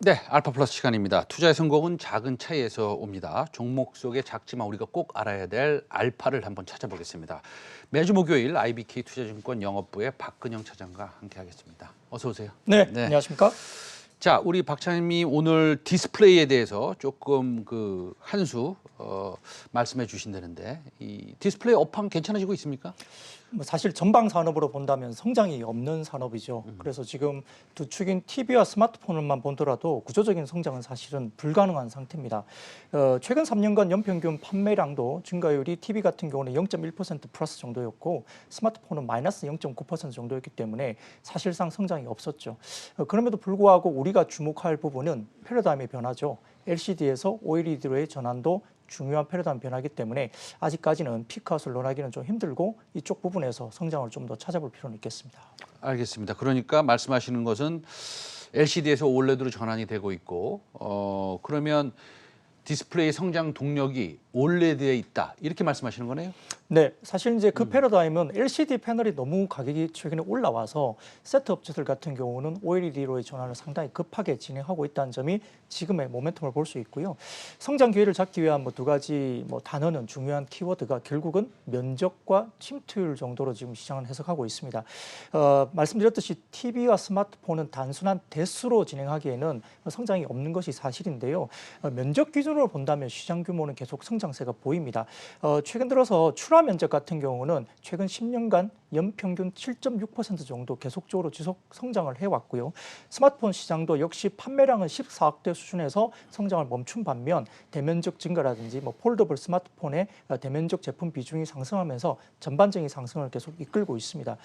네, 알파 플러스 시간입니다. 투자의 성공은 작은 차이에서 옵니다. 종목 속에 작지만 우리가 꼭 알아야 될 알파를 한번 찾아보겠습니다. 매주 목요일 IBK 투자증권 영업부의 박근영 차장과 함께하겠습니다. 어서 오세요. 네, 안녕하십니까? 자, 우리 박 차장님이 오늘 디스플레이에 대해서 조금 한 수 말씀해 주신다는데 이 디스플레이 업황 괜찮아지고 있습니까? 사실 전방 산업으로 본다면 성장이 없는 산업이죠. 그래서 지금 두 축인 TV와 스마트폰을만 보더라도 구조적인 성장은 사실은 불가능한 상태입니다. 최근 3년간 연평균 판매량도 증가율이 TV 같은 경우는 0.1% 플러스 정도였고 스마트폰은 마이너스 0.9% 정도였기 때문에 사실상 성장이 없었죠. 그럼에도 불구하고 우리가 주목할 부분은 패러다임의 변화죠. LCD에서 OLED로의 전환도 중요한 패러다임 변화이기 때문에 아직까지는 피크아웃을 논하기는 좀 힘들고 이쪽 부분에서 성장을 좀 더 찾아볼 필요는 있겠습니다. 알겠습니다. 그러니까 말씀하시는 것은 LCD에서 OLED로 전환이 되고 있고 그러면 디스플레이 성장 동력이 OLED에 있다 이렇게 말씀하시는 거네요? 네, 사실 이제 그 패러다임은 LCD 패널이 너무 가격이 최근에 올라와서 세트 업체들 같은 경우는 OLED로의 전환을 상당히 급하게 진행하고 있다는 점이 지금의 모멘텀을 볼 수 있고요. 성장 기회를 잡기 위한 두 가지 단어는 중요한 키워드가 결국은 면적과 침투율 정도로 지금 시장은 해석하고 있습니다. 말씀드렸듯이 TV와 스마트폰은 단순한 대수로 진행하기에는 성장이 없는 것이 사실인데요. 면적 기준으로 본다면 시장 규모는 계속 성장세가 보입니다. 최근 들어서 출하 면적 같은 경우는 최근 10년간 연평균 7.6% 정도 계속적으로 지속 성장을 해왔고요. 스마트폰 시장도 역시 판매량은 14억대 수준에서 성장을 멈춘 반면 대면적 증가라든지 폴더블 스마트폰의 대면적 제품 비중이 상승하면서 전반적인 상승을 계속 이끌고 있습니다.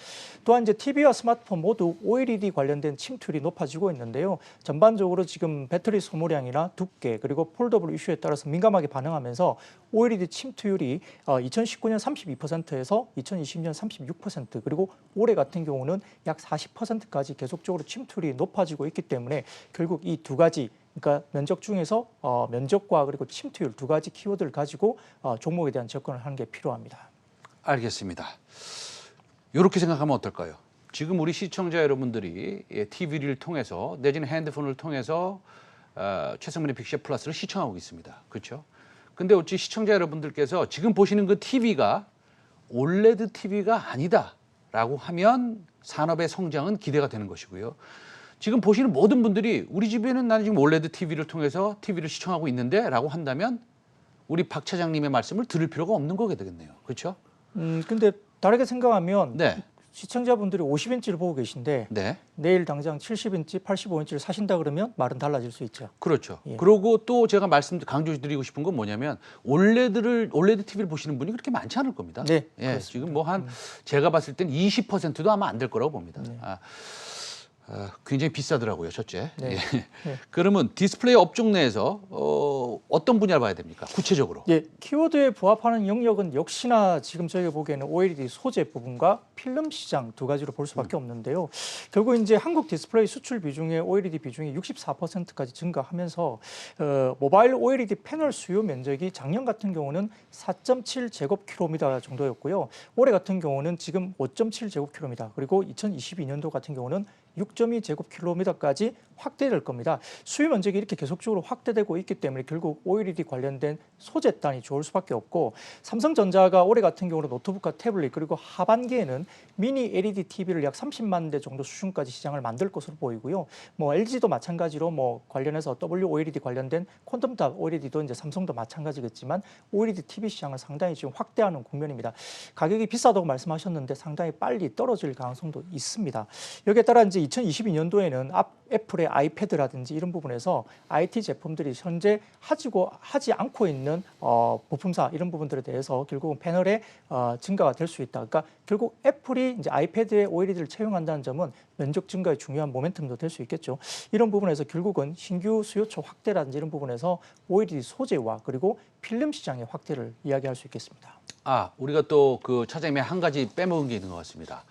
또한 이제 TV와 스마트폰 모두 OLED 관련된 침투율이 높아지고 있는데요. 전반적으로 지금 배터리 소모량이나 두께 그리고 폴더블 이슈에 따라서 민감하게 반응하면서 OLED 침투율이 2019년 32%에서 2020년 36% 그리고 올해 같은 경우는 약 40%까지 계속적으로 침투율이 높아지고 있기 때문에 결국 이 두 가지 그러니까 면적 중에서 면적과 그리고 침투율 두 가지 키워드를 가지고 종목에 대한 접근을 하는 게 필요합니다. 알겠습니다. 이렇게 생각하면 어떨까요? 지금 우리 시청자 여러분들이 TV를 통해서 내지는 핸드폰을 통해서 최성민의 빅셰프 플러스를 시청하고 있습니다. 그렇죠? 근데 어찌 시청자 여러분들께서 지금 보시는 그 TV가 OLED TV가 아니다라고 하면 산업의 성장은 기대가 되는 것이고요. 지금 보시는 모든 분들이 우리 집에는 나는 지금 OLED TV를 통해서 TV를 시청하고 있는데 라고 한다면 우리 박 차장님의 말씀을 들을 필요가 없는 거게 되겠네요. 그렇죠? 근데 다르게 생각하면 네. 시청자분들이 50인치를 보고 계신데 네. 내일 당장 70인치, 85인치를 사신다 그러면 말은 달라질 수 있죠. 그렇죠. 예. 그리고 또 제가 강조드리고 싶은 건 뭐냐면 OLED TV를 보시는 분이 그렇게 많지 않을 겁니다. 네, 예, 지금 제가 봤을 땐 20%도 아마 안 될 거라고 봅니다. 네. 굉장히 비싸더라고요, 첫째. 네. 예. 네. 그러면 디스플레이 업종 내에서 어떤 분야를 봐야 됩니까? 구체적으로. 예, 키워드에 부합하는 영역은 역시나 지금 저희가 보기에는 OLED 소재 부분과 필름 시장 두 가지로 볼 수밖에 없는데요. 결국 이제 한국 디스플레이 수출 비중의 OLED 비중이 64%까지 증가하면서 모바일 OLED 패널 수요 면적이 작년 같은 경우는 4.7제곱킬로미터 정도였고요. 올해 같은 경우는 지금 5.7제곱킬로미터 그리고 2022년도 같은 경우는 6.2제곱킬로미터까지 확대될 겁니다. 수요 면적이 이렇게 계속적으로 확대되고 있기 때문에 결국 OLED 관련된 소재단이 좋을 수밖에 없고 삼성전자가 올해 같은 경우는 노트북과 태블릿 그리고 하반기에는 미니 LED TV를 약 30만 대 정도 수준까지 시장을 만들 것으로 보이고요. LG도 마찬가지로 관련해서 WOLED 관련된 퀀텀탑 OLED도 이제 삼성도 마찬가지겠지만 OLED TV 시장을 상당히 지금 확대하는 국면입니다. 가격이 비싸다고 말씀하셨는데 상당히 빨리 떨어질 가능성도 있습니다. 여기에 따라 이제 2022년도에는 애플의 아이패드라든지 이런 부분에서 IT 제품들이 현재 하지 않고 있는 부품사 이런 부분들에 대해서 결국은 패널의 증가가 될 수 있다. 그러니까 결국 애플이 이제 아이패드에 OLED를 채용한다는 점은 면적 증가의 중요한 모멘텀도 될 수 있겠죠. 이런 부분에서 결국은 신규 수요처 확대라든지 이런 부분에서 OLED 소재와 그리고 필름 시장의 확대를 이야기할 수 있겠습니다. 우리가 또 그 차장님이 한 가지 빼먹은 게 있는 것 같습니다.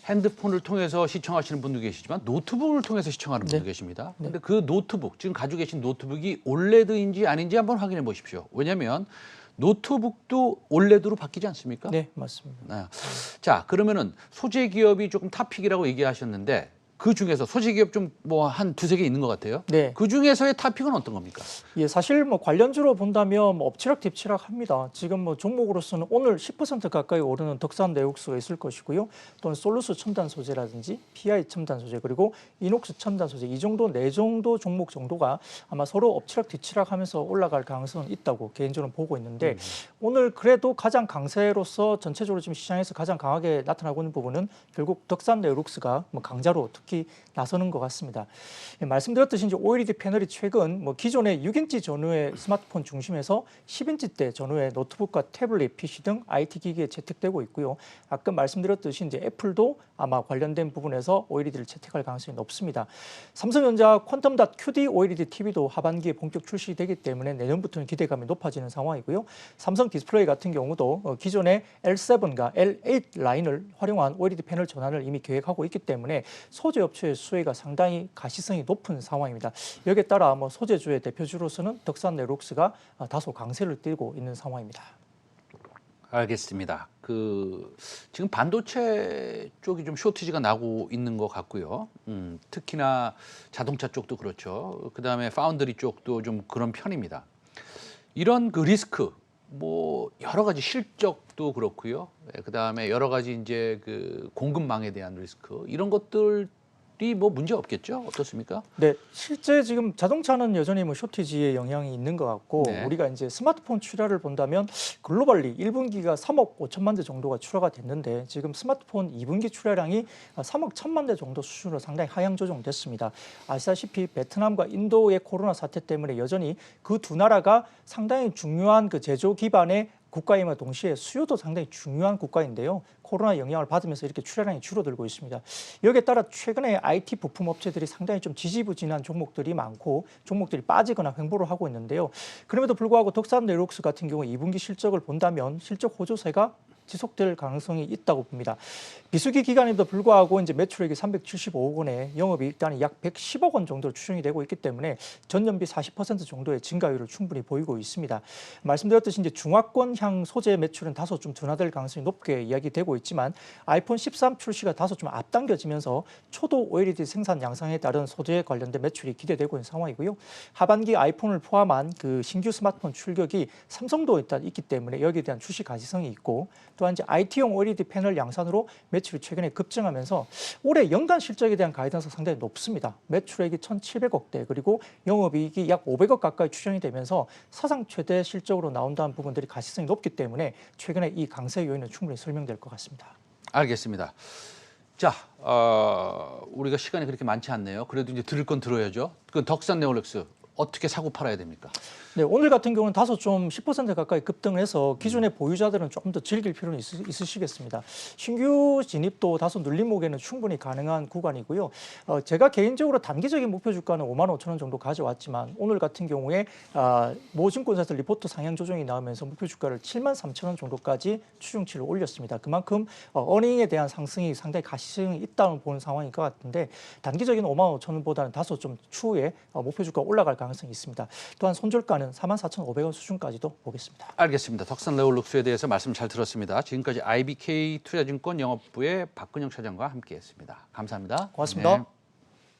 핸드폰을 통해서 시청하시는 분도 계시지만 노트북을 통해서 시청하는 분도 계십니다. 그런데 그 노트북, 지금 가지고 계신 노트북이 OLED인지 아닌지 한번 확인해 보십시오. 왜냐하면 노트북도 OLED로 바뀌지 않습니까? 네, 맞습니다. 자, 그러면은 소재 기업이 조금 탑픽이라고 얘기하셨는데 그 중에서 소재기업 좀 뭐 한 두세 개 있는 것 같아요. 네. 그 중에서의 탑픽은 어떤 겁니까? 예, 사실 뭐 관련주로 본다면 뭐 엎치락뒤치락합니다. 지금 뭐 종목으로서는 오늘 10% 가까이 오르는 덕산 네옥스가 있을 것이고요. 또는 솔루스 첨단 소재라든지 PI 첨단 소재 그리고 이녹스 첨단 소재 이 정도 네 정도 종목 정도가 아마 서로 엎치락뒤치락하면서 올라갈 가능성은 있다고 개인적으로 보고 있는데 오늘 그래도 가장 강세로서 전체적으로 지금 시장에서 가장 강하게 나타나고 있는 부분은 결국 덕산 네옥스가 뭐 강자로 특히 나서는 것 같습니다. 예, 말씀드렸듯이 이제 OLED 패널이 최근 뭐 기존의 6인치 전후의 스마트폰 중심에서 10인치대 전후의 노트북과 태블릿, PC 등 IT 기기에 채택되고 있고요. 아까 말씀드렸듯이 이제 애플도 아마 관련된 부분에서 OLED를 채택할 가능성이 높습니다. 삼성전자 퀀텀닷 QD OLED TV도 하반기에 본격 출시되기 때문에 내년부터는 기대감이 높아지는 상황이고요. 삼성 디스플레이 같은 경우도 기존의 L7과 L8 라인을 활용한 OLED 패널 전환을 이미 계획하고 있기 때문에 소재 업체의 수혜가 상당히 가시성이 높은 상황입니다. 여기에 따라 뭐 소재주의 대표주로서는 덕산 네록스가 다소 강세를 띠고 있는 상황입니다. 알겠습니다. 지금 반도체 쪽이 좀 쇼티지가 나고 있는 것 같고요. 특히나 자동차 쪽도 그렇죠. 그다음에 파운드리 쪽도 좀 그런 편입니다. 이런 그 리스크, 뭐 여러 가지 실적도 그렇고요. 그다음에 여러 가지 이제 그 공급망에 대한 리스크 이런 것들이 뭐 문제 없겠죠? 어떻습니까? 네, 실제 지금 자동차는 여전히 뭐 쇼티지의 영향이 있는 것 같고 네. 우리가 이제 스마트폰 출하를 본다면 글로벌리 1분기가 3억 5천만 대 정도가 출하가 됐는데 지금 스마트폰 2분기 출하량이 3억 1천만 대 정도 수준으로 상당히 하향 조정됐습니다. 아시다시피 베트남과 인도의 코로나 사태 때문에 여전히 그 두 나라가 상당히 중요한 그 제조 기반의 국가임과 동시에 수요도 상당히 중요한 국가인데요. 코로나 영향을 받으면서 이렇게 출하량이 줄어들고 있습니다. 여기에 따라 최근에 IT 부품 업체들이 상당히 좀 지지부진한 종목들이 많고 종목들이 빠지거나 횡보를 하고 있는데요. 그럼에도 불구하고 덕산 네록스 같은 경우 2분기 실적을 본다면 실적 호조세가 지속될 가능성이 있다고 봅니다. 비수기 기간에도 불구하고 이제 매출액이 375억 원에 영업이익단이 약 110억 원 정도로 추정이 되고 있기 때문에 전년비 40% 정도의 증가율을 충분히 보이고 있습니다. 말씀드렸듯이 이제 중화권향 소재 매출은 다소 좀 둔화될 가능성이 높게 이야기되고 있지만 아이폰 13 출시가 다소 좀 앞당겨지면서 초도 OLED 생산 양상에 따른 소재에 관련된 매출이 기대되고 있는 상황이고요. 하반기 아이폰을 포함한 그 신규 스마트폰 출격이 삼성도 일단 있기 때문에 여기에 대한 출시 가시성이 있고 또한 이제 IT용 OLED 패널 양산으로 매출이 최근에 급증하면서 올해 연간 실적에 대한 가이던스가 상당히 높습니다. 매출액이 1,700억대 그리고 영업이익이 약 500억 가까이 추정이 되면서 사상 최대 실적으로 나온다는 부분들이 가시성이 높기 때문에 최근에 이 강세 요인은 충분히 설명될 것 같습니다. 알겠습니다. 자, 우리가 시간이 그렇게 많지 않네요. 그래도 이제 들을 건 들어야죠. 그 덕산 네올렉스 어떻게 사고 팔아야 됩니까? 네, 오늘 같은 경우는 다소 좀 10% 가까이 급등을 해서 기존의 보유자들은 조금 더 즐길 필요는 있으시겠습니다. 신규 진입도 다소 눌림목에는 충분히 가능한 구간이고요. 제가 개인적으로 단기적인 목표 주가는 5만 5천 원 정도 가져왔지만 오늘 같은 경우에 모 증권사에서 리포트 상향 조정이 나오면서 목표 주가를 7만 3천 원 정도까지 추정치를 올렸습니다. 그만큼 어닝에 대한 상승이 상당히 가시성이 있다는 보는 상황인 것 같은데 단기적인 5만 5천 원보다는 다소 좀 추후에 목표 주가 올라갈 가능성이 있습니다. 또한 손절가는 44,500원 수준까지도 보겠습니다. 알겠습니다. 덕산 네올렉스에 대해서 말씀 잘 들었습니다. 지금까지 IBK 투자증권 영업부의 박근영 차장과 함께했습니다. 감사합니다. 고맙습니다. 네.